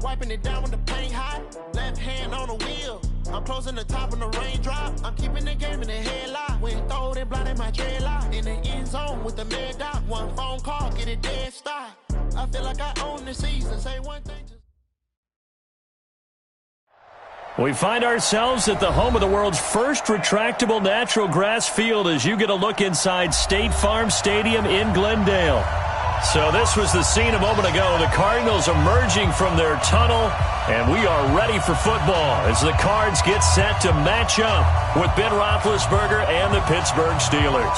Wiping it down when the paint hot. Left hand on the wheel. I'm closing the top on the raindrop. I'm keeping the game in the headlock. When throwed and blinded my dreadlock. In the end zone with the mad dot. One phone call, get it dead stop. I feel like I own the season. Say one thing. We find ourselves at the home of the world's first retractable natural grass field as you get a look inside State Farm Stadium in Glendale. So this was the scene a moment ago. The Cardinals emerging from their tunnel, and we are ready for football as the Cards get set to match up with Ben Roethlisberger and the Pittsburgh Steelers.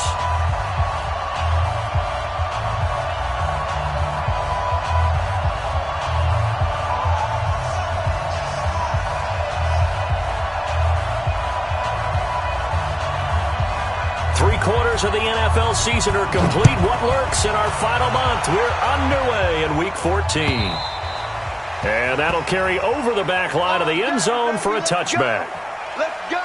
Three-quarters of the NFL season are complete. What lurks in our final month? We're underway in Week 14. And that'll carry over the back line of the end zone for a touchback. Let's go!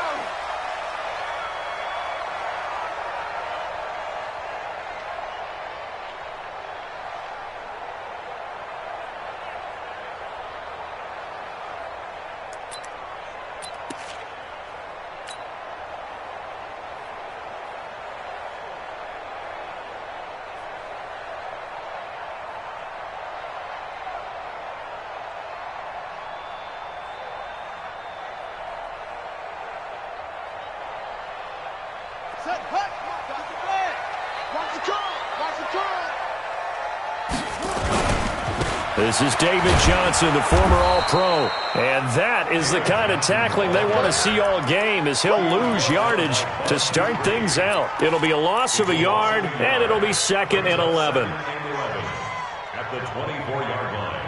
This is David Johnson, the former All-Pro. And that is the kind of tackling they want to see all game as he'll lose yardage to start things out. It'll be a loss of a yard, and it'll be 2nd and 11. At the 24-yard line.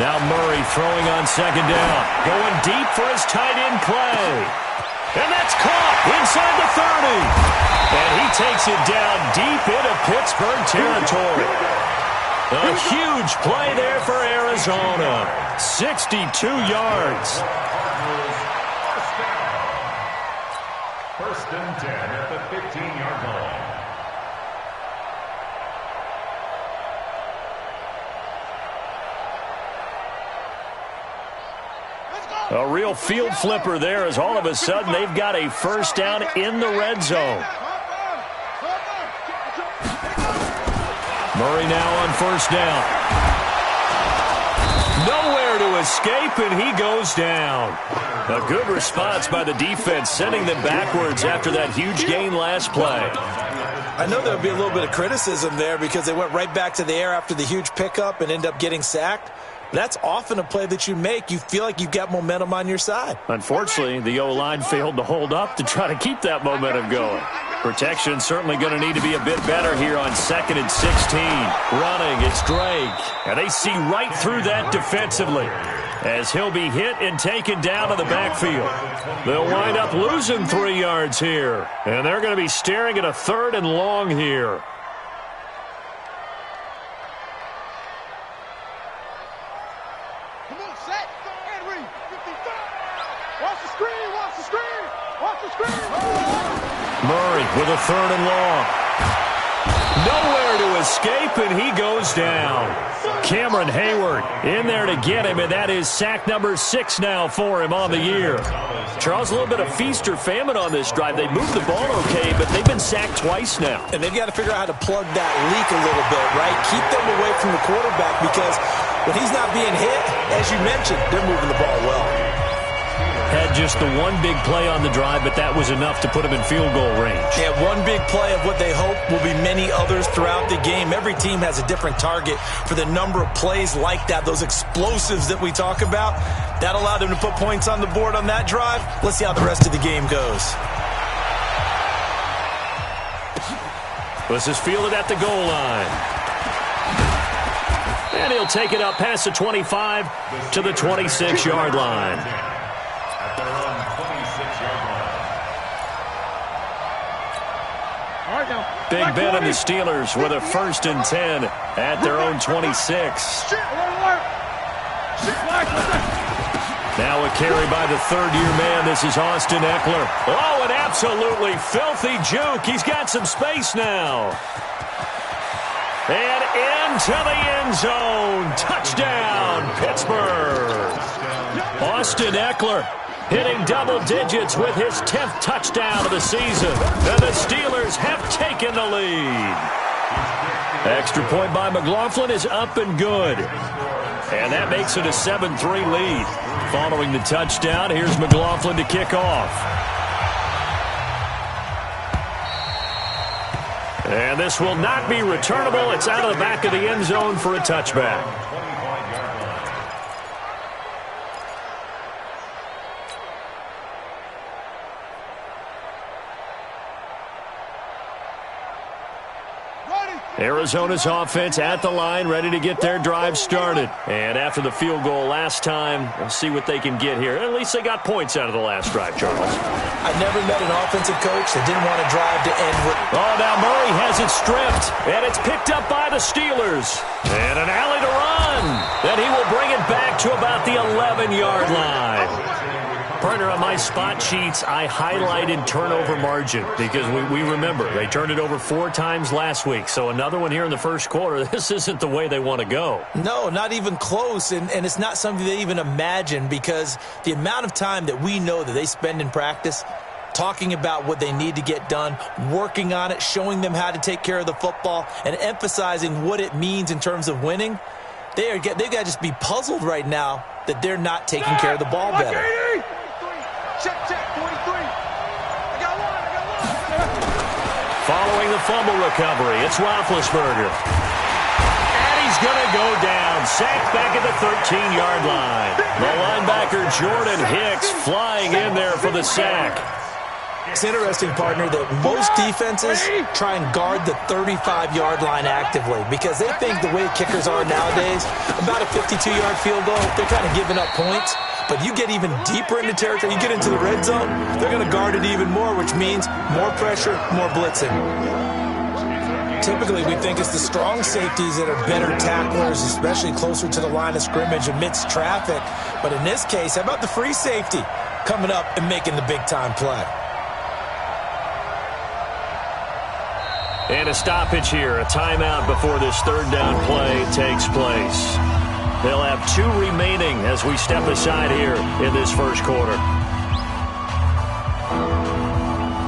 Now Murray throwing on 2nd down. Going deep for his tight end Clay. And that's caught inside the 30. And he takes it down deep into Pittsburgh territory. A huge play there for Arizona. 62 yards. First and 10 at the 15-yard line. A real field flipper there as all of a sudden they've got a first down in the red zone. Murray now on 1st down. Nowhere to escape, and he goes down. A good response by the defense, sending them backwards after that huge gain last play. I know there would be a little bit of criticism there because they went right back to the air after the huge pickup and end up getting sacked. That's often a play that you make. You feel like you've got momentum on your side. Unfortunately, the O-line failed to hold up to try to keep that momentum going. Protection certainly going to need to be a bit better here on 2nd and 16. Running, it's Drake. And they see right through that defensively as he'll be hit and taken down to the backfield. They'll wind up losing 3 yards here. And they're going to be staring at a 3rd and long here. Murray with a 3rd and long. Nowhere to escape, and he goes down. Cameron Hayward in there to get him, and that is sack number 6 now for him on the year. Charles, a little bit of feast or famine on this drive. They moved the ball okay, but they've been sacked twice now. And they've got to figure out how to plug that leak a little bit, right? Keep them away from the quarterback because when he's not being hit, as you mentioned, they're moving the ball well. Had just the one big play on the drive, but that was enough to put him in field goal range. Yeah, one big play of what they hope will be many others throughout the game. Every team has a different target for the number of plays like that, those explosives that we talk about. That allowed them to put points on the board on that drive. Let's see how the rest of the game goes. This is fielded at the goal line. And he'll take it up past the 25 to the 26-yard line. Big Ben and the Steelers with a 1st and 10 at their own 26. Now a carry by the third-year man. This is Austin Eckler. Oh, an absolutely filthy juke. He's got some space now. And into the end zone. Touchdown, Pittsburgh. Austin Eckler hitting double digits with his 10th touchdown of the season. And the Steelers have taken the lead. Extra point by McLaughlin is up and good. And that makes it a 7-3 lead. Following the touchdown, here's McLaughlin to kick off. And this will not be returnable. It's out of the back of the end zone for a touchback. Arizona's offense at the line, ready to get their drive started. And after the field goal last time, we'll see what they can get here. At least they got points out of the last drive, Charles. I never met an offensive coach that didn't want to drive to end with. Oh, now Murray has it stripped, and it's picked up by the Steelers. And an alley to run. Then he will bring it back to about the 11-yard line. Partner, on my spot sheets, I highlighted turnover margin because we remember they turned it over 4 times last week. So another one here in the first quarter. This isn't the way they want to go. No, not even close. And it's not something they even imagine because the amount of time that we know that they spend in practice talking about what they need to get done, working on it, showing them how to take care of the football, and emphasizing what it means in terms of winning, they've got to just be puzzled right now that they're not taking care of the ball better. Check, 43. I got one. Following the fumble recovery, it's Roethlisberger. And he's going to go down. Sacked back at the 13-yard line. The linebacker, Jordan Hicks, flying in there for the sack. It's interesting, partner, that most defenses try and guard the 35-yard line actively because they think the way kickers are nowadays, about a 52-yard field goal, they're kind of giving up points. But you get even deeper into territory, you get into the red zone, they're going to guard it even more, which means more pressure, more blitzing. Typically, we think it's the strong safeties that are better tacklers, especially closer to the line of scrimmage amidst traffic. But in this case, how about the free safety coming up and making the big-time play? And a stoppage here, a timeout before this third down play takes place. They'll have 2 remaining as we step aside here in this first quarter.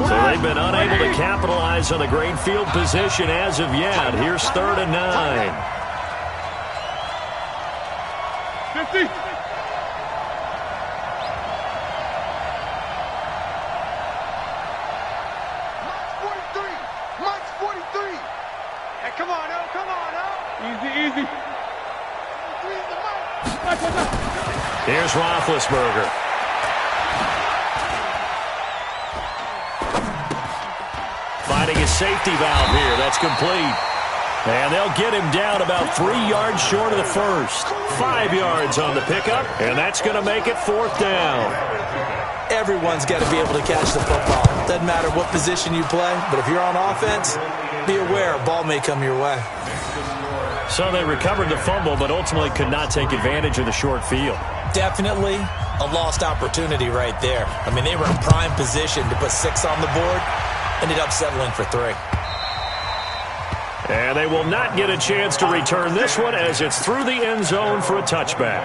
So they've been unable to capitalize on the great field position as of yet. Here's 3rd and 9. 50. March 43. Hey, come on, Easy. Here's Roethlisberger. Finding his safety valve here. That's complete. And they'll get him down about 3 yards short of the first. 5 yards on the pickup, and that's going to make it 4th down. Everyone's got to be able to catch the football. Doesn't matter what position you play, but if you're on offense, be aware a ball may come your way. So they recovered the fumble, but ultimately could not take advantage of the short field. Definitely a lost opportunity right there. I mean, they were in prime position to put 6 on the board, ended up settling for 3. And they will not get a chance to return this one as it's through the end zone for a touchback.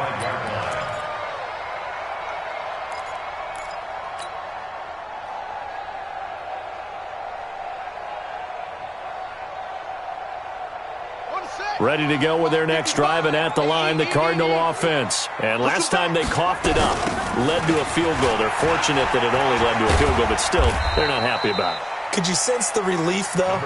Ready to go with their next drive, and at the line, the Cardinal offense. And last time they coughed it up, led to a field goal. They're fortunate that it only led to a field goal, but still, they're not happy about it. Could you sense the relief, though,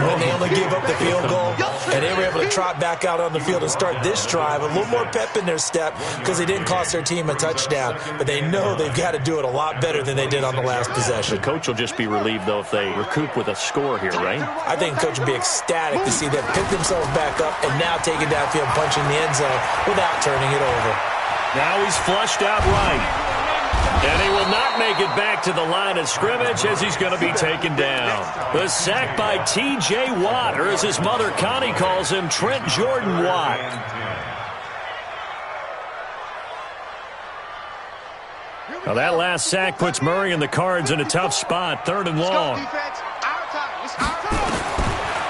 when they only gave up the field goal and they were able to trot back out on the field and start this drive? A little more pep in their step because they didn't cost their team a touchdown, but they know they've got to do it a lot better than they did on the last possession. The coach will just be relieved, though, if they recoup with a score here, right? I think the coach would be ecstatic to see them pick themselves back up and now take it downfield, punching the end zone without turning it over. Now he's flushed out right. And he will not make it back back to the line of scrimmage as he's going to be taken down. The sack by T.J. Watt, or as his mother Connie calls him, Trent Jordan Watt. Now that last sack puts Murray and the Cards in a tough spot, 3rd and long.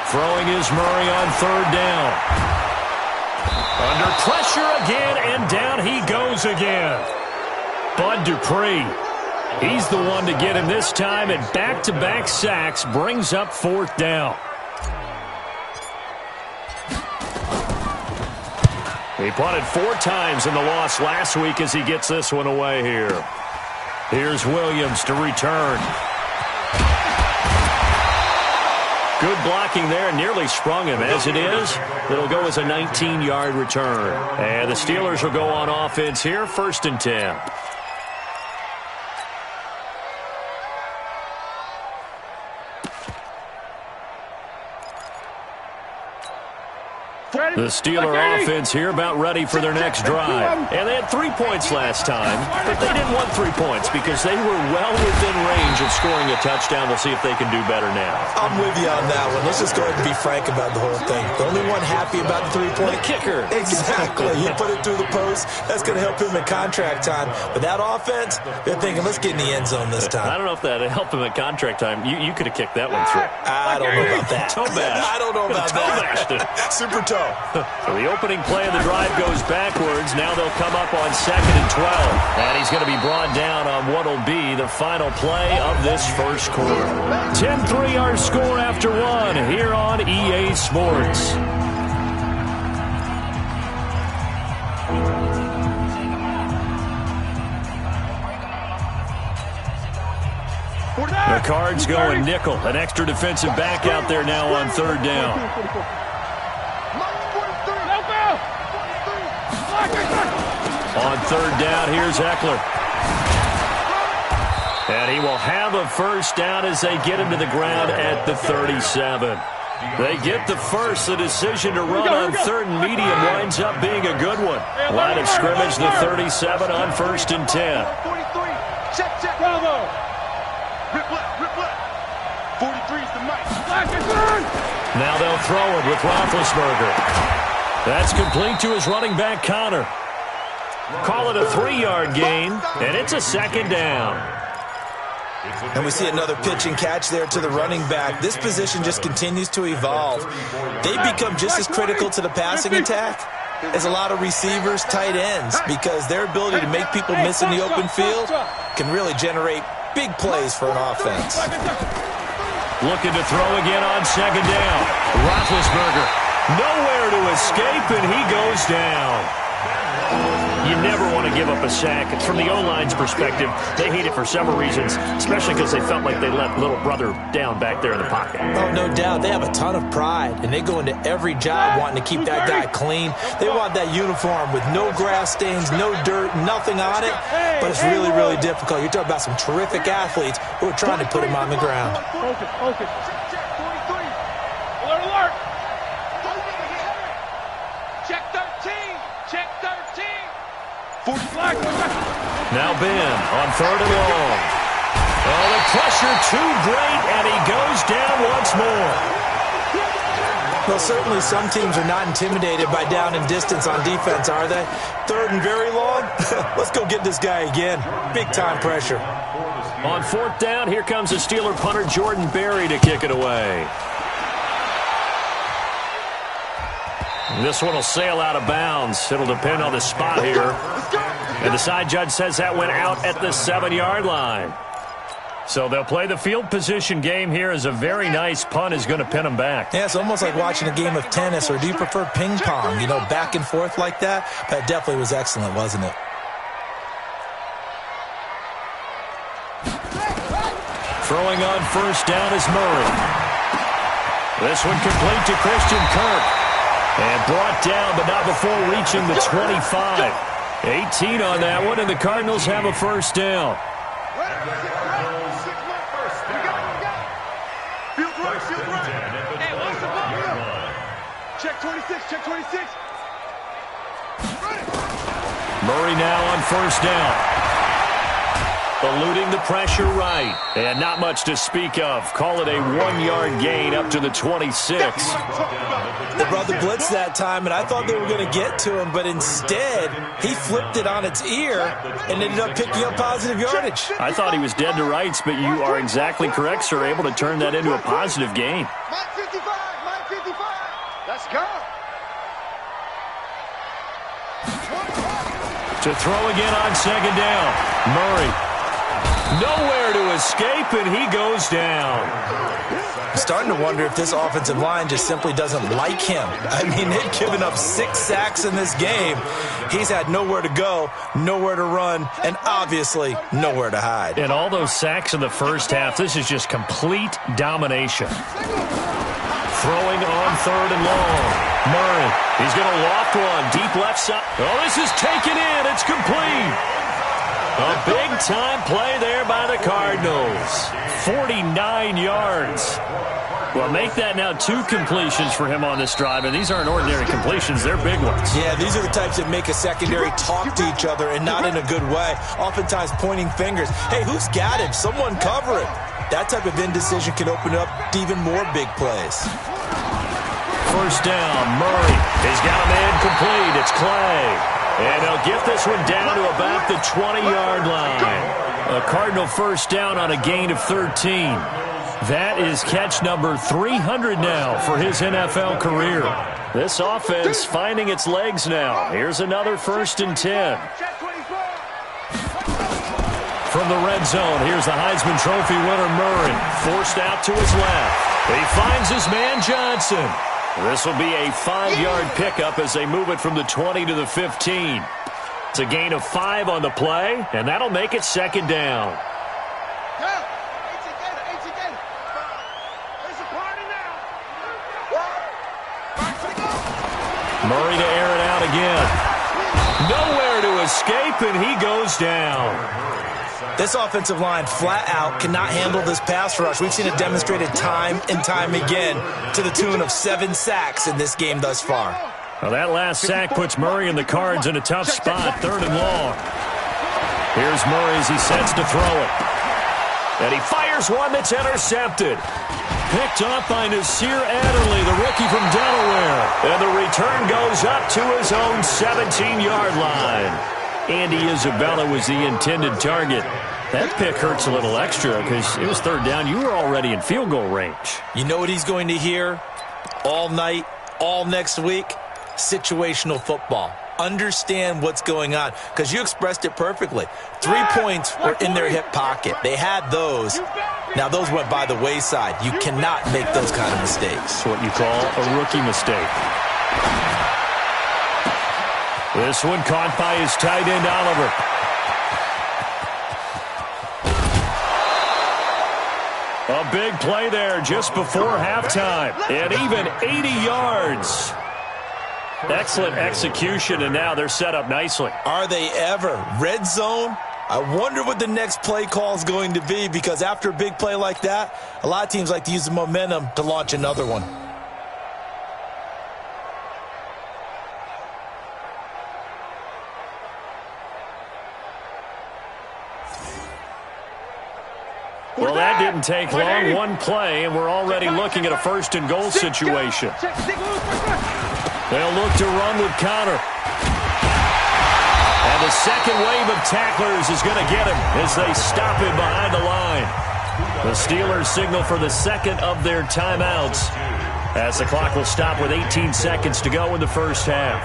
Throwing is Murray on 3rd down. Under pressure again, and down he goes again. Bud Dupree, he's the one to get him this time, and back-to-back sacks brings up 4th down. He punted 4 times in the loss last week as he gets this one away here. Here's Williams to return. Good blocking there, nearly sprung him. As it is, it'll go as a 19-yard return. And the Steelers will go on offense here, 1st and 10. The Steeler offense here about ready for their next drive. And they had 3 points last time, but they didn't want 3 points because they were well within range of scoring a touchdown. We'll see if they can do better now. I'm with you on that one. Let's just go ahead and be frank about the whole thing. The only one happy about the 3-point. The kicker. Exactly. You put it through the post. That's going to help him in contract time. But that offense, they're thinking, let's get in the end zone this time. I don't know if that helped him at contract time. You could have kicked that one through. I don't know about that. Toe bash. I don't know about that. Super toe. So the opening play of the drive goes backwards. Now they'll come up on 2nd and 12. And he's going to be brought down on what will be the final play of this first quarter. 10-3 our score after 1 here on EA Sports. The Cards going nickel. An extra defensive back out there now on 3rd down. On 3rd down, here's Eckler. And he will have a first down as they get him to the ground at the 37. They get the first. The decision to run on 3rd and medium winds up being a good one. Line of scrimmage, the 37 on 1st and 10. 43. Check. Bravo. Rip left. 43 is the mic. Now they'll throw it with Roethlisberger. That's complete to his running back, Connor. Call it a 3-yard gain, and it's a 2nd down. And we see another pitch and catch there to the running back. This position just continues to evolve. They become just as critical to the passing attack as a lot of receivers, tight ends, because their ability to make people miss in the open field can really generate big plays for an offense. Looking to throw again on 2nd down. Roethlisberger nowhere to escape, and he goes down. You never want to give up a sack. From the O-line's perspective, they hate it for several reasons, especially because they felt like they let little brother down back there in the pocket. Oh, no doubt. They have a ton of pride, and they go into every job wanting to keep that guy clean. They want that uniform with no grass stains, no dirt, nothing on it, but it's really, really difficult. You're talking about some terrific athletes who are trying to put him on the ground. Focus. Alert. Check 13. Now Ben on 3rd and long. Oh, the pressure too great, and he goes down once more. Well, certainly some teams are not intimidated by down and distance on defense, are they? 3rd and very long? Let's go get this guy again. Big-time pressure. On 4th down, here comes the Steeler punter Jordan Berry to kick it away. This one will sail out of bounds. It'll depend on the spot here. And the side judge says that went out at the 7-yard line. So they'll play the field position game here as a very nice punt is going to pin them back. Yeah, it's almost like watching a game of tennis, or do you prefer ping pong? You know, back and forth like that? That definitely was excellent, wasn't it? Throwing on 1st down is Murray. This one complete to Christian Kirk. And brought down, but not before reaching the 25. 18 on that one, and the Cardinals have a first down. Check 26. Murray now on 1st down. Eluding the pressure right. And not much to speak of. Call it a 1-yard gain up to the 26. They brought the blitz that time, and I thought they were going to get to him, but instead, he flipped it on its ear and ended up picking up positive yardage. I thought he was dead to rights, but you are exactly correct, sir. Able to turn that into a positive gain. Mike 55, Mike 55. Let's go. To throw again on second down. Murray. Nowhere to escape, and he goes down. I'm starting to wonder if this offensive line just simply doesn't like him. I mean, they've given up 6 sacks in this game. He's had nowhere to go, nowhere to run, and obviously nowhere to hide. And all those sacks in the first half, this is just complete domination. Throwing on third and long. Murray, he's going to loft one deep left side. Oh, this is taken in. It's complete. A big-time play there by the Cardinals. 49 yards. Well, make that now 2 completions for him on this drive, and these aren't ordinary completions. They're big ones. Yeah, these are the types that make a secondary talk to each other, and not in a good way. Oftentimes pointing fingers. Hey, who's got him? Someone cover it. That type of indecision can open up to even more big plays. First down, Murray. He's got a man complete. It's Clay. And he'll get this one down to about the 20-yard line. A Cardinal first down on a gain of 13. That is catch number 300 now for his NFL career. This offense finding its legs now. Here's another 1st and 10. From the red zone, here's the Heisman Trophy winner Murray. Forced out to his left. He finds his man Johnson. This will be a 5-yard pickup as they move it from the 20 to the 15. It's a gain of 5 on the play, and that'll make it second down. Murray to air it out again. Nowhere to escape, and he goes down. This offensive line flat out cannot handle this pass rush. We've seen it demonstrated time and time again to the tune of 7 sacks in this game thus far. Well, that last sack puts Murray and the Cards in a tough spot, 3rd and long. Here's Murray as he sets to throw it. And he fires one that's intercepted. Picked off by Nasir Adderley, the rookie from Delaware. And the return goes up to his own 17-yard line. Andy Isabella was the intended target. That pick hurts a little extra because it was 3rd down. You were already in field goal range. You know what he's going to hear all night, all next week? Situational football. Understand what's going on, because you expressed it perfectly. 3 points were in their hip pocket. They had those. Now, those went by the wayside. You cannot make those kind of mistakes. That's what you call a rookie mistake. This one caught by his tight end, Oliver. A big play there just before halftime. And even 80 yards. Excellent execution, and now they're set up nicely. Are they ever? Red zone? I wonder what the next play call is going to be, because after a big play like that, a lot of teams like to use the momentum to launch another one. Well, that didn't take long. One play, and we're already looking at a 1st and goal situation. They'll look to run with Connor. And the second wave of tacklers is going to get him as they stop him behind the line. The Steelers signal for the second of their timeouts as the clock will stop with 18 seconds to go in the first half.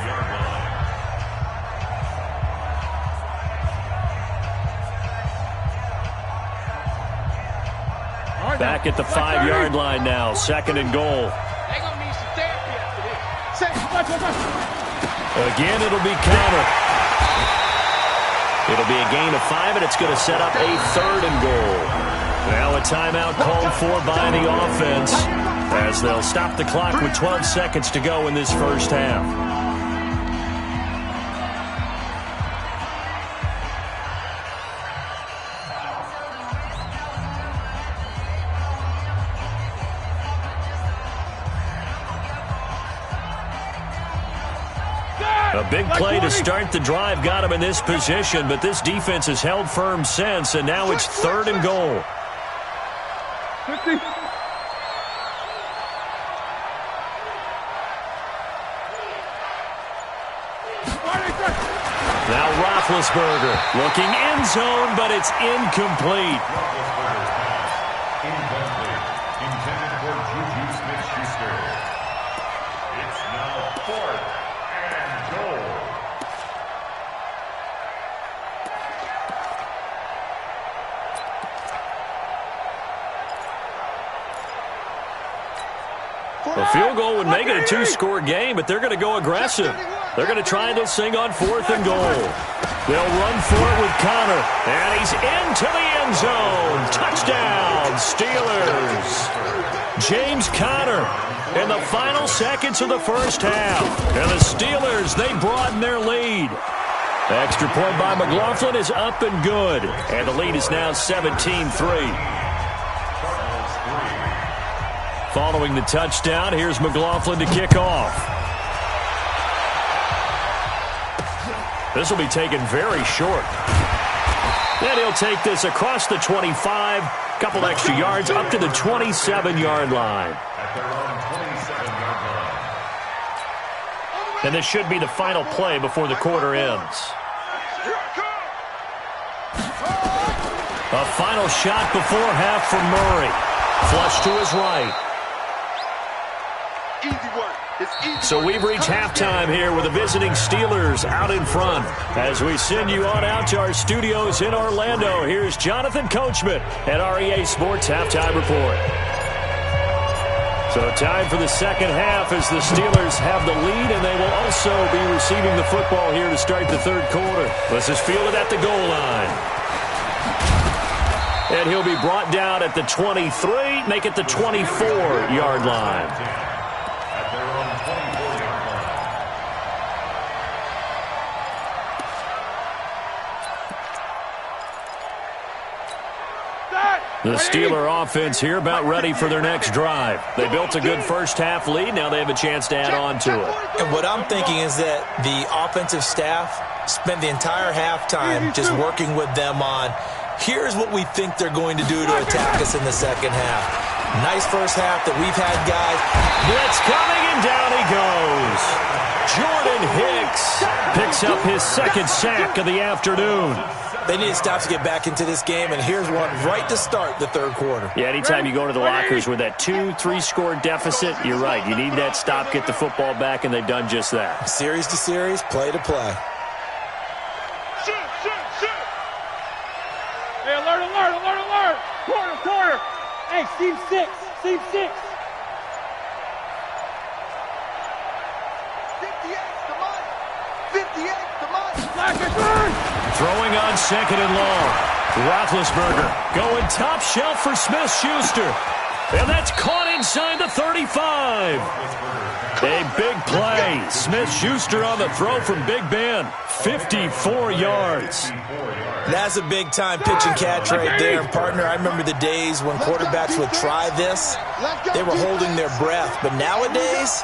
Back at the 5-yard line now, 2nd and goal. Again, it'll be Connor. It'll be a gain of 5, and it's going to set up a 3rd and goal. Now a timeout called for by the offense as they'll stop the clock with 12 seconds to go in this first half. A A big play to start the drive got him in this position, but this defense has held firm since, and now it's 3rd and goal. 50. Now Roethlisberger looking end zone, but it's incomplete. Roethlisberger's pass incomplete. Intended for Juju Smith-Schuster. It's now 4th and goal. A field goal would make it a 2-score game, but they're going to go aggressive. They're going to try this thing on 4th and goal. They'll run for it with Connor, and he's into the end zone. Touchdown, Steelers. James Conner in the final seconds of the first half. And the Steelers, they broaden their lead. The extra point by McLaughlin is up and good, and the lead is now 17-3. Following the touchdown, here's McLaughlin to kick off. This will be taken very short. Then he'll take this across the 25, couple extra yards up to the 27-yard line. At their own 27-yard line. And this should be the final play before the quarter ends. A final shot before half from Murray. Flush to his right. So we've reached halftime here with the visiting Steelers out in front. As we send you on out to our studios in Orlando, here's Jonathan Coachman at REA Sports Halftime Report. So time for the second half as the Steelers have the lead, and they will also be receiving the football here to start the third quarter. Let's just field it at the goal line. And he'll be brought down at the 23, make it the 24-yard line. The Steeler offense here about ready for their next drive. They built a good first-half lead. Now they have a chance to add on to it. And what I'm thinking is that the offensive staff spent the entire halftime just working with them on, here's what we think they're going to do to attack us in the second half. Nice first half that we've had, guys. Blitz coming, and down he goes. Jordan Hicks picks up his second sack of the afternoon. They need to stop to get back into this game, and here's one right to start the third quarter. Yeah, anytime you go to the lockers with that 2-3-score deficit, you're right. You need that stop, get the football back, and they've done just that. Series to series, play to play. Shoot. Hey, alert. Quarter. Hey, seam 6. 58, come on. Throwing on second and long. Roethlisberger going top shelf for Smith-Schuster. And that's caught inside the 35. A big play. Smith-Schuster on the throw from Big Ben. 54 yards. That's a big-time pitch and catch right there. And, partner, I remember the days when quarterbacks would try this. They were holding their breath. But nowadays,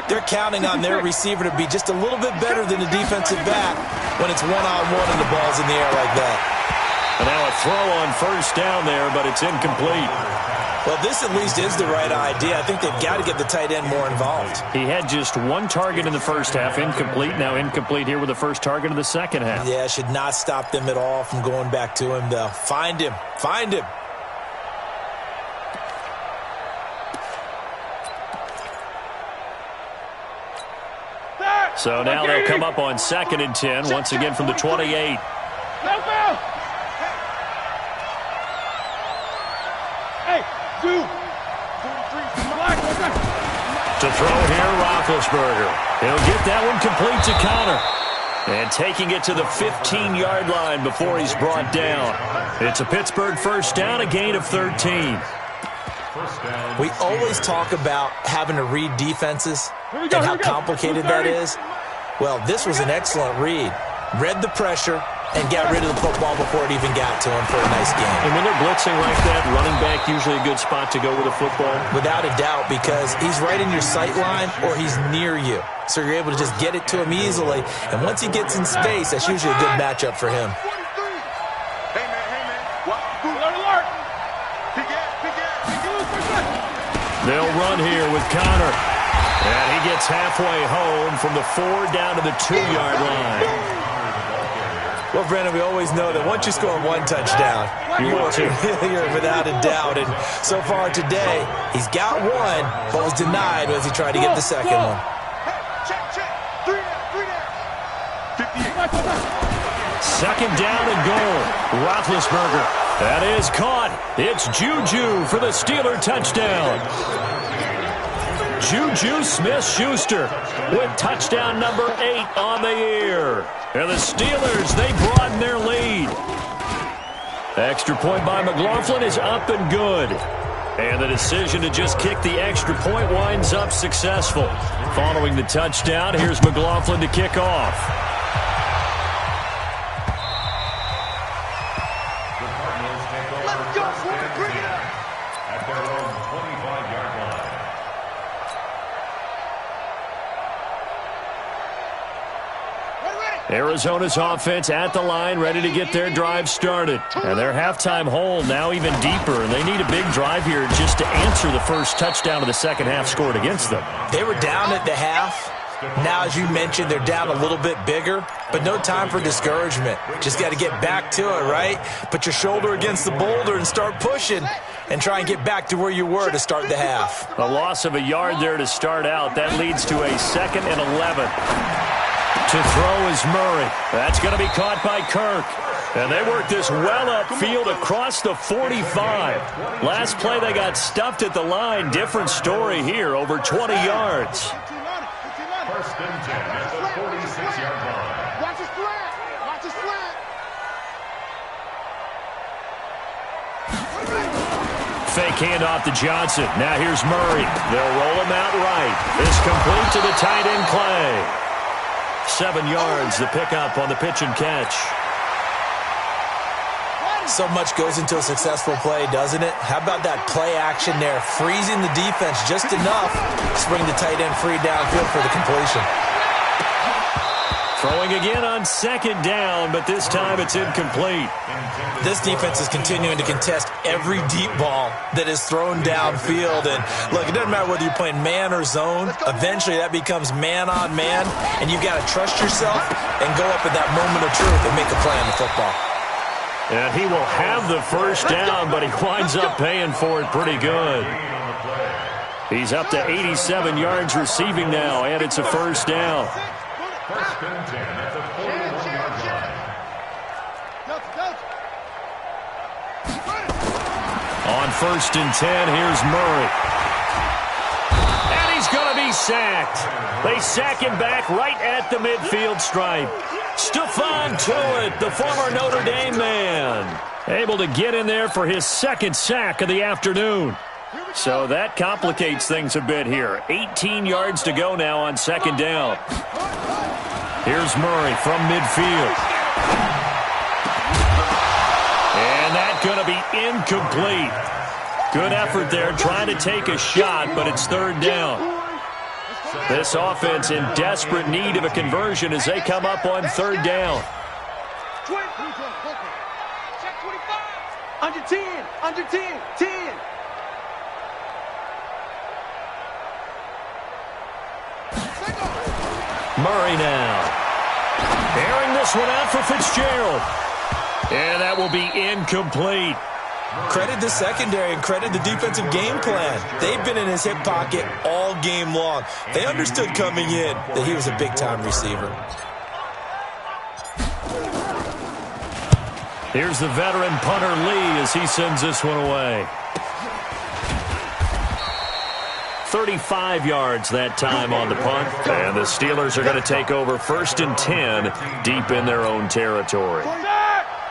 they're counting on their receiver to be just a little bit better than the defensive back when it's one-on-one and the ball's in the air like that. And now a throw on first down there, but it's incomplete. Well, this at least is the right idea. I think they've got to get the tight end more involved. He had just one target in the first half, incomplete. Now incomplete here with the first target of the second half. Yeah, should not stop them at all from going back to him, though. Find him. So now they'll come up on 2nd and 10, once again from the 28. To throw here, Roethlisberger. He'll get that one complete to Connor. And taking it to the 15-yard line before he's brought down. It's a Pittsburgh first down, a gain of 13. We always talk about having to read defenses and how complicated that is. Well, this was an excellent read. Read the pressure, and got rid of the football before it even got to him for a nice game. And when they're blitzing like that, running back usually a good spot to go with a football? Without a doubt, because he's right in your sight line or he's near you. So you're able to just get it to him easily. And once he gets in space, that's usually a good matchup for him. Hey, man. What? Alert. They'll run here with Connor. And he gets halfway home from the 4 down to the 2-yard line. Well, Brandon, we always know that once you score one touchdown, you're without a doubt. And so far today, he's got one, but was denied as he tried to get the second one. Check. 3 down. 58. Second down and goal. Roethlisberger. That is caught. It's Juju for the Steeler touchdown. Juju Smith-Schuster with touchdown number 8 on the year. And the Steelers, they broaden their lead. Extra point by McLaughlin is up and good. And the decision to just kick the extra point winds up successful. Following the touchdown, here's McLaughlin to kick off. Let's go, Florida. Bring it up. At their own 25-yard line. Arizona's offense at the line, ready to get their drive started. And their halftime hole now even deeper, and they need a big drive here just to answer the first touchdown of the second half scored against them. They were down at the half. Now, as you mentioned, they're down a little bit bigger, but no time for discouragement. Just got to get back to it, right? Put your shoulder against the boulder and start pushing and try and get back to where you were to start the half. A loss of a yard there to start out. That leads to a 2nd and 11. To throw is Murray. That's going to be caught by Kirk. And they work this well upfield across the 45. Last play they got stuffed at the line. Different story here, over 20 yards. First and 10 at the 46-yard line. Watch his flat. Fake handoff to Johnson. Now here's Murray. They'll roll him out right. It's complete to the tight end Clay. 7 yards, the pickup on the pitch and catch. So much goes into a successful play, doesn't it? How about that play action there, freezing the defense just enough to bring the tight end free downfield for the completion. Throwing again on 2nd down, but this time it's incomplete. This defense is continuing to contest every deep ball that is thrown downfield. And look, it doesn't matter whether you're playing man or zone. Eventually that becomes man on man, and you've got to trust yourself and go up at that moment of truth and make a play on the football. And he will have the first down, but he winds up paying for it pretty good. He's up to 87 yards receiving now, and it's a first down. First and 10 at the 41-yard line. On 1st and 10, here's Murray. And he's going to be sacked. They sack him back right at the midfield stripe. Stephon Tuitt, the former Notre Dame man, able to get in there for his 2nd sack of the afternoon. So that complicates things a bit here. 18 yards to go now on 2nd down. Here's Murray from midfield. And that's going to be incomplete. Good effort there trying to take a shot, but it's 3rd down. This offense in desperate need of a conversion as they come up on 3rd down. Under 10. 10. Murray now. Airing this one out for Fitzgerald. And that will be incomplete. Credit the secondary and credit the defensive game plan. They've been in his hip pocket all game long. They understood coming in that he was a big-time receiver. Here's the veteran punter Lee as he sends this one away. 35 yards that time on the punt. And the Steelers are going to take over 1st and 10 deep in their own territory.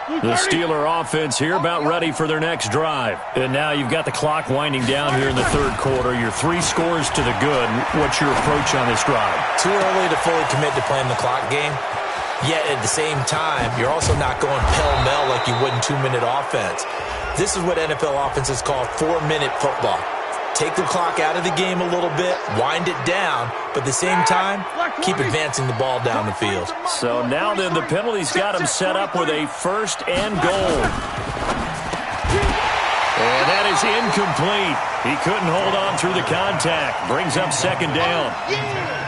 The Steeler offense here about ready for their next drive. And now you've got the clock winding down here in the 3rd quarter. You're 3 scores to the good. What's your approach on this drive? Too early to fully commit to playing the clock game. Yet at the same time, you're also not going pell-mell like you would in 2-minute offense. This is what NFL offenses call 4-minute football. Take the clock out of the game a little bit, wind it down, but at the same time, keep advancing the ball down the field. So now then, the penalty's got him set up with a 1st and goal. And that is incomplete. He couldn't hold on through the contact. Brings up 2nd down.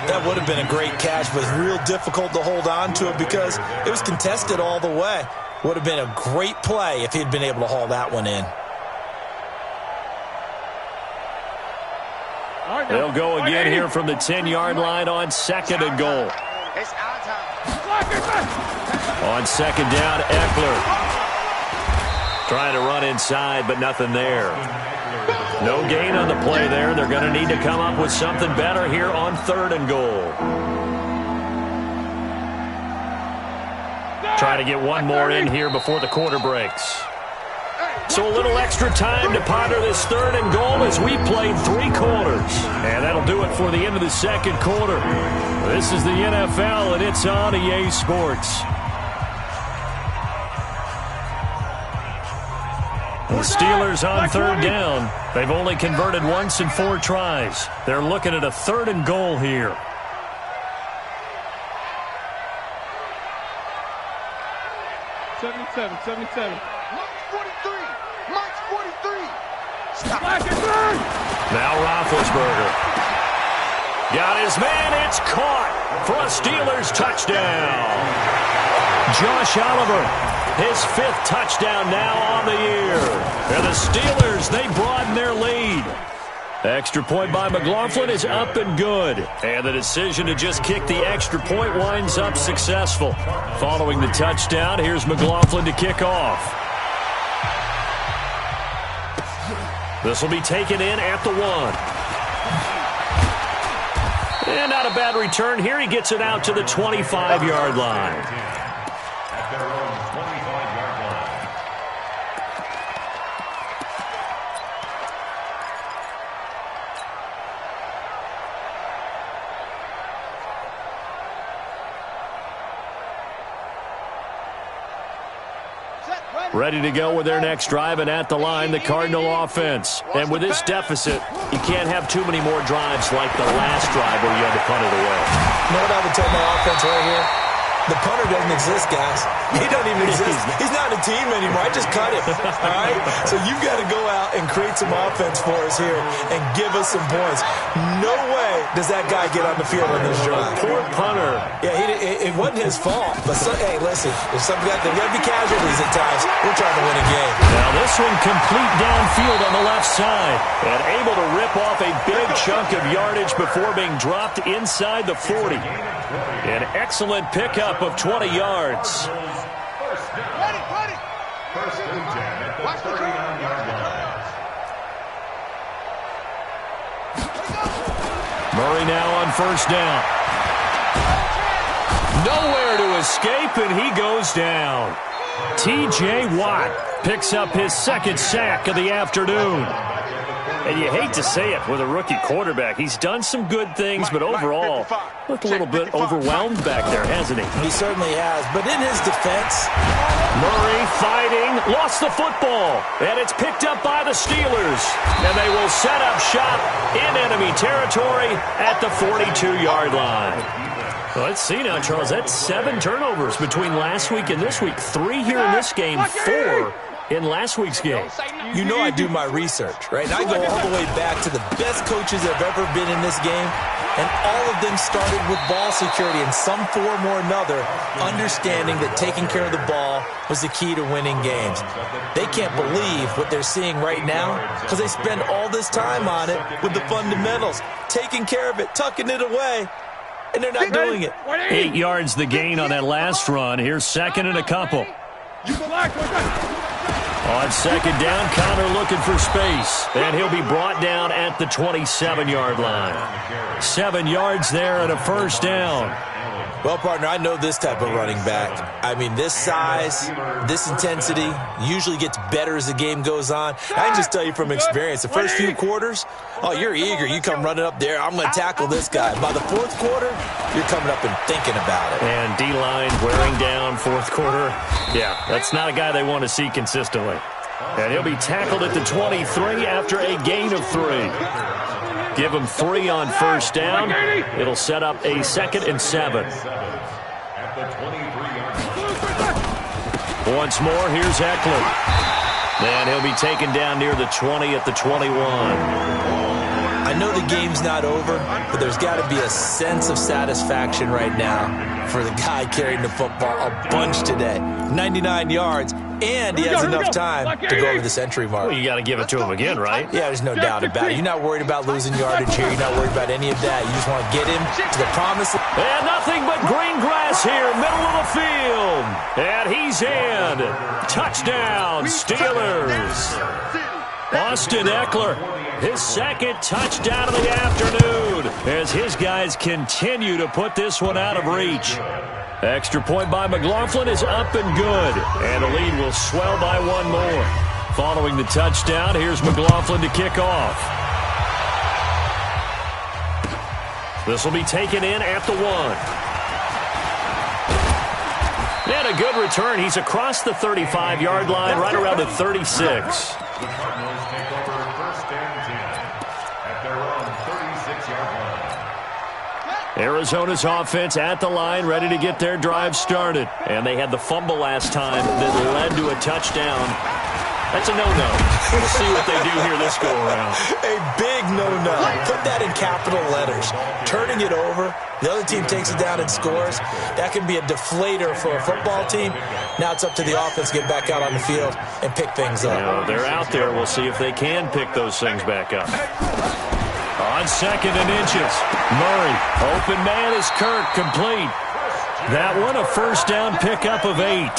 That would have been a great catch, but it's real difficult to hold on to it because it was contested all the way. Would have been a great play if he'd been able to haul that one in. They'll go again here from the 10-yard line on 2nd and goal. On 2nd down, Eckler. Trying to run inside, but nothing there. No gain on the play there. They're going to need to come up with something better here on 3rd and goal. Trying to get one more in here before the quarter breaks. So a little extra time to ponder this 3rd and goal as we played 3 quarters. And that'll do it for the end of the 2nd quarter. This is the NFL, and it's on EA Sports. The Steelers on 3rd down. They've only converted once in 4 tries. They're looking at a 3rd and goal here. Mike's 43. Stop. Now Roethlisberger. Got his man. It's caught for a Steelers touchdown. Josh Oliver. His 5th touchdown now on the year. And the Steelers, they broaden their lead. Extra point by McLaughlin is up and good. And the decision to just kick the extra point winds up successful. Following the touchdown, here's McLaughlin to kick off. This will be taken in at the 1. And not a bad return here. He gets it out to the 25-yard line. Ready to go with their next drive, and at the line, the Cardinal offense. And with this deficit, you can't have too many more drives like the last drive where you had to punt it away. You know what I would tell my offense right here? The punter doesn't exist, guys. He doesn't even exist. He's not a team anymore. I just cut him. All right? So you've got to go out and create some offense for us here and give us some points. No way does that guy get on the field on this drive. Poor punter. Yeah, it wasn't his fault. But, hey, listen, there's there got to be casualties at times. We're trying to win a game. Now this one complete downfield on the left side. And able to rip off a big chunk of yardage before being dropped inside the 40. An excellent pickup of 20 yards. Ready. First and 10 at the 39-yard line. Murray now on 1st down. Nowhere to escape, and he goes down. T.J. Watt picks up his 2nd sack of the afternoon. And you hate to say it with a rookie quarterback. He's done some good things, but overall, looked a little bit overwhelmed back there, hasn't he? He certainly has. But in his defense, Murray fighting, lost the football, and it's picked up by the Steelers. And they will set up shop in enemy territory at the 42-yard line. Well, let's see now, Charles. That's 7 turnovers between last week and this week. 3 here in this game, 4 in last week's game. You know I do my research, right? And I go all the way back to the best coaches that have ever been in this game, and all of them started with ball security in some form or another, understanding that taking care of the ball was the key to winning games. They can't believe what they're seeing right now because they spend all this time on it with the fundamentals, taking care of it, tucking it away, and they're not doing it. 8 yards the gain on that last run. Here's 2nd and a couple. On second down, Connor looking for space. And he'll be brought down at the 27-yard line. 7 yards there and a first down. Well, partner, I know this type of running back. I mean, this size, this intensity usually gets better as the game goes on. I can just tell you from experience, the first few quarters, oh, you're eager. You come running up there, I'm going to tackle this guy. By the fourth quarter, you're coming up and thinking about it. And D-line wearing down fourth quarter. Yeah, that's not a guy they want to see consistently. And he'll be tackled at the 23 after a gain of 3. Give him 3 on first down. It'll set up a 2nd and 7. Once more, here's Eckler. And he'll be taken down near the 20 at the 21. I know the game's not over, but there's got to be a sense of satisfaction right now for the guy carrying the football a bunch today. 99 yards, and he has enough time to go over the century mark. Well, you got to give it to him again, right? Yeah, there's no doubt about it. You're not worried about losing yardage here. You're not worried about any of that. You just want to get him to the promised land. And nothing but green grass here, middle of the field. And he's in. Touchdown, Steelers. Austin Eckler, his 2nd touchdown of the afternoon as his guys continue to put this one out of reach. Extra point by McLaughlin is up and good, and the lead will swell by 1 more. Following the touchdown, here's McLaughlin to kick off. This will be taken in at the 1. And a good return. He's across the 35-yard line, right around the 36. The Cardinals take over 1st and 10 at their own 36-yard line. Arizona's offense at the line, ready to get their drive started. And they had the fumble last time that led to a touchdown. That's a no-no. We'll see what they do here this go-around. A big no-no. Put that in capital letters. Turning it over, the other team takes it down and scores. That can be a deflator for a football team. Now it's up to the offense to get back out on the field and pick things up. You know, they're out there. We'll see if they can pick those things back up. On 2nd and inches, Murray. Open man is Kirk, complete. That one, a first down pickup of 8.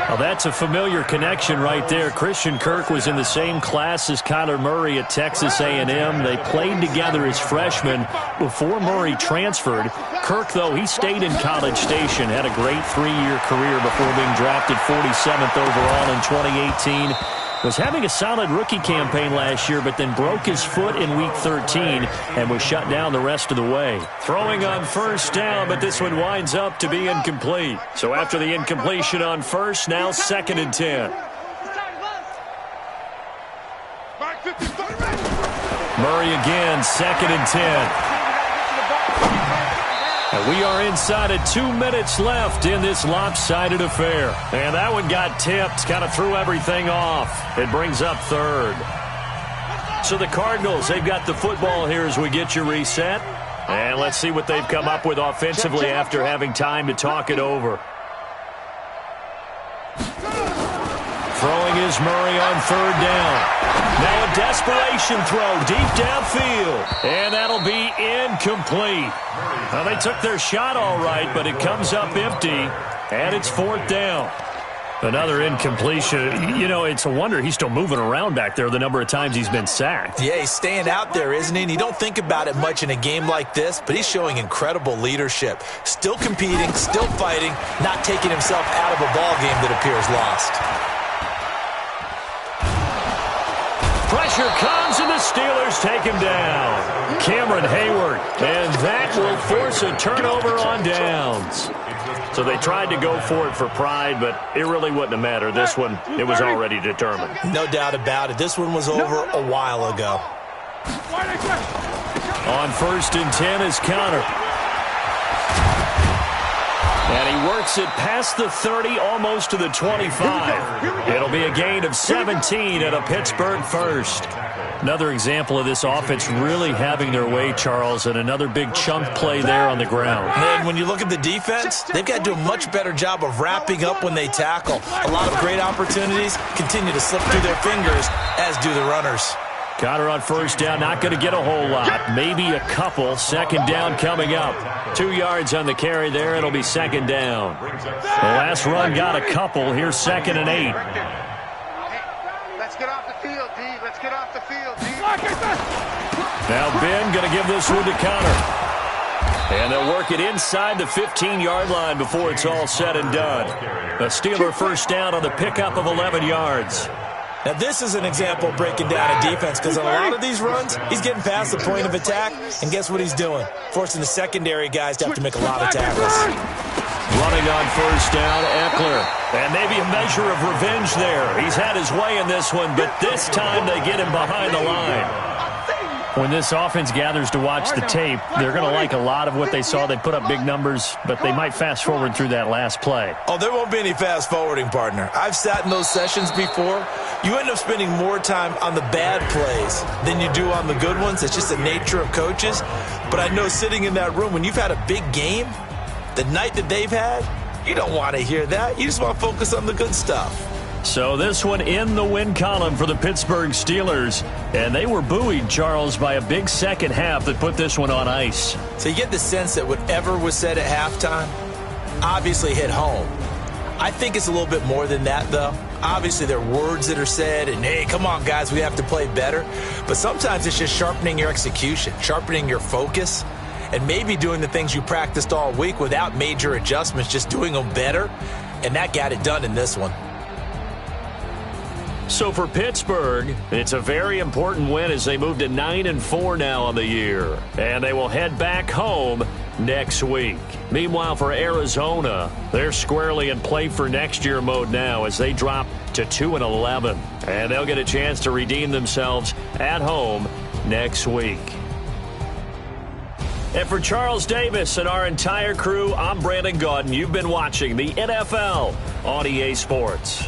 Well, that's a familiar connection right there. Christian Kirk was in the same class as Kyler Murray at Texas A&M. They played together as freshmen before Murray transferred. Kirk, though, he stayed in College Station, had a great 3-year career before being drafted 47th overall in 2018. Was having a solid rookie campaign last year, but then broke his foot in Week 13 and was shut down the rest of the way. Throwing on first down, but this one winds up to be incomplete. So after the incompletion on first, now 2nd and 10. Murray again, 2nd and 10. And we are inside of 2 minutes left in this lopsided affair. And that one got tipped, kind of threw everything off. It brings up 3rd. So the Cardinals, they've got the football here as we get you reset. And let's see what they've come up with offensively after having time to talk it over. Throwing is Murray on 3rd down. Now a desperation throw deep downfield. And that'll be incomplete. Well, they took their shot all right, but it comes up empty. And it's 4th down. Another incompletion. You know, it's a wonder he's still moving around back there the number of times he's been sacked. Yeah, he's staying out there, isn't he? And you don't think about it much in a game like this, but he's showing incredible leadership. Still competing, still fighting, not taking himself out of a ball game that appears lost. Pressure comes, and the Steelers take him down. Cameron Hayward, and that will force a turnover on downs. So they tried to go for it for pride, but it really wouldn't have mattered. This one, it was already determined. No doubt about it. This one was over a while ago. On 1st and 10 is Connor. And he works it past the 30, almost to the 25. It'll be a gain of 17 and a Pittsburgh first. Another example of this offense really having their way, Charles, and another big chunk play there on the ground. And when you look at the defense, they've got to do a much better job of wrapping up when they tackle. A lot of great opportunities continue to slip through their fingers, as do the runners. Connor on 1st down, not going to get a whole lot. Maybe a couple. 2nd down coming up. 2 yards on the carry there. It'll be 2nd down. The last run got a couple. Here's 2nd and 8. Let's get off the field, D. Let's get off the field, D. Now Ben going to give this one to counter. And they'll work it inside the 15-yard line before it's all said and done. A Steeler first down on the pickup of 11 yards. Now, this is an example of breaking down a defense because on a lot of these runs, he's getting past the point of attack, and guess what he's doing? Forcing the secondary guys to have to make a lot of tackles. Running on first down, Eckler. And maybe a measure of revenge there. He's had his way in this one, but this time they get him behind the line. When this offense gathers to watch the tape, they're going to like a lot of what they saw. They put up big numbers, but they might fast forward through that last play. Oh, there won't be any fast forwarding, partner. I've sat in those sessions before. You end up spending more time on the bad plays than you do on the good ones. It's just the nature of coaches. But I know sitting in that room, when you've had a big game, the night that they've had, you don't want to hear that. You just want to focus on the good stuff. So this one in the win column for the Pittsburgh Steelers. And they were buoyed, Charles, by a big second half that put this one on ice. So you get the sense that whatever was said at halftime obviously hit home. I think it's a little bit more than that, though. Obviously, there are words that are said, and, hey, come on, guys, we have to play better. But sometimes it's just sharpening your execution, sharpening your focus, and maybe doing the things you practiced all week without major adjustments, just doing them better. And that got it done in this one. So for Pittsburgh, it's a very important win as they move to 9-4 now on the year. And they will head back home next week. Meanwhile, for Arizona, they're squarely in play for next year mode now as they drop to 2-11. And they'll get a chance to redeem themselves at home next week. And for Charles Davis and our entire crew, I'm Brandon Gaudin. You've been watching the NFL on EA Sports.